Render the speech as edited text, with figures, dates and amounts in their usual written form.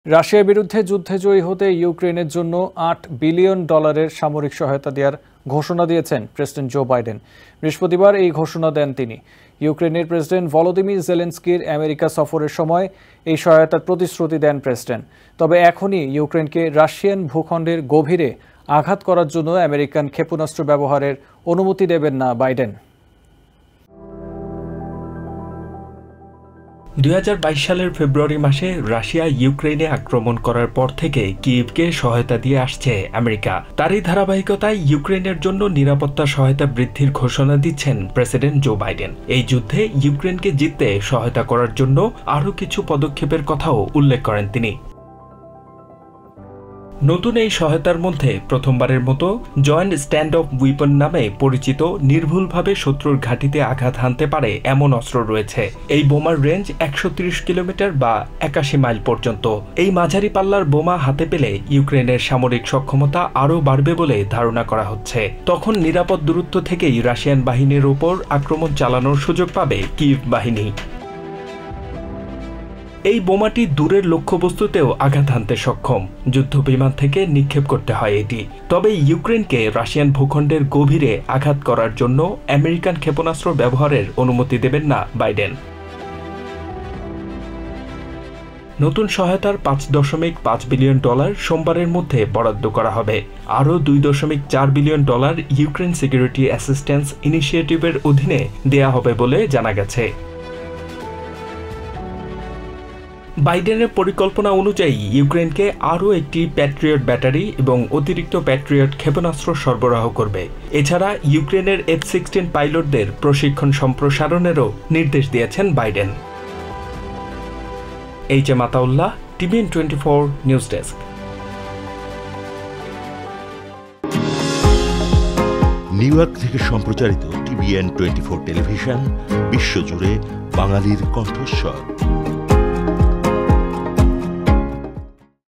রাশিয়ার বিরুদ্ধে যুদ্ধে জয়ী হতে ইউক্রেনের জন্য $8 বিলিয়ন সামরিক সহায়তা দেওয়ার ঘোষণা দিয়েছেন প্রেসিডেন্ট জো বাইডেন। বৃহস্পতিবার এই ঘোষণা দেন তিনি। ইউক্রেনের প্রেসিডেন্ট ভলোদিমির জেলেনস্কির আমেরিকা সফরের সময় এই সহায়তার প্রতিশ্রুতি দেন প্রেসিডেন্ট। তবে এখনই ইউক্রেনকে রাশিয়ান ভূখণ্ডের গভীরে আঘাত করার জন্য আমেরিকান ক্ষেপণাস্ত্র ব্যবহারের অনুমতি দেবেন না বাইডেন। 2022 সালের ফেব্রুয়ারি মাসে রাশিয়া ইউক্রেনে আক্রমণ করার পর থেকে কিয়েভকে সহায়তা দিয়ে আসছে আমেরিকা। তারই ধারাবাহিকতায় ইউক্রেনের জন্য নিরাপত্তা সহায়তা বৃদ্ধির ঘোষণা দিচ্ছেন প্রেসিডেন্ট জো বাইডেন। এই যুদ্ধে ইউক্রেনকে জিততে সহায়তা করার জন্য আরও কিছু পদক্ষেপের কথাও উল্লেখ করেন তিনি। নতুন এই সহায়তার মধ্যে প্রথমবারের মতো জয়েন্ট স্ট্যান্ড অফ উইপন নামে পরিচিত নির্ভুলভাবে শত্রুর ঘাঁটিতে আঘাত হানতে পারে এমন অস্ত্র রয়েছে। এই বোমার রেঞ্জ 130 কিলোমিটার বা 81 মাইল পর্যন্ত। এই মাঝারি পাল্লার বোমা হাতে পেলে ইউক্রেনের সামরিক সক্ষমতা আরও বাড়বে বলে ধারণা করা হচ্ছে। তখন নিরাপদ দূরত্ব থেকেই রাশিয়ান বাহিনীর ওপর আক্রমণ চালানোর সুযোগ পাবে কিয়েভ বাহিনী। এই বোমাটি দূরের লক্ষ্যবস্তুতেও আঘাত হানতে সক্ষম। যুদ্ধ বিমান থেকে নিক্ষেপ করতে হয় এটি। তবে ইউক্রেনকে রাশিয়ান ভূখণ্ডের গভীরে আঘাত করার জন্য আমেরিকান ক্ষেপণাস্ত্র ব্যবহারের অনুমতি দেবেন না বাইডেন। নতুন সহায়তার $5.5 বিলিয়ন সোমবারের মধ্যে বরাদ্দ করা হবে। আরও $2.4 বিলিয়ন ইউক্রেন সিকিউরিটি অ্যাসিস্ট্যান্স ইনিশিয়েটিভের অধীনে দেয়া হবে বলে জানা গেছে। বাইডেনের পরিকল্পনা অনুযায়ী ইউক্রেনকে আরও একটি প্যাট্রিয়ট ব্যাটারি এবং অতিরিক্ত প্যাট্রিয়ট ক্ষেপণাস্ত্র সরবরাহ করবে। এছাড়া ইউক্রেনের F-16 পাইলটদের প্রশিক্ষণ সম্প্রসারণেরও নির্দেশ দিয়েছেন Biden. HM. Ataullah, TVN 24 news desk. New York থেকে সম্প্রচারিত TVN 24 টেলিভিশন বিশ্বজুড়ে বাঙালির কণ্ঠস্বর।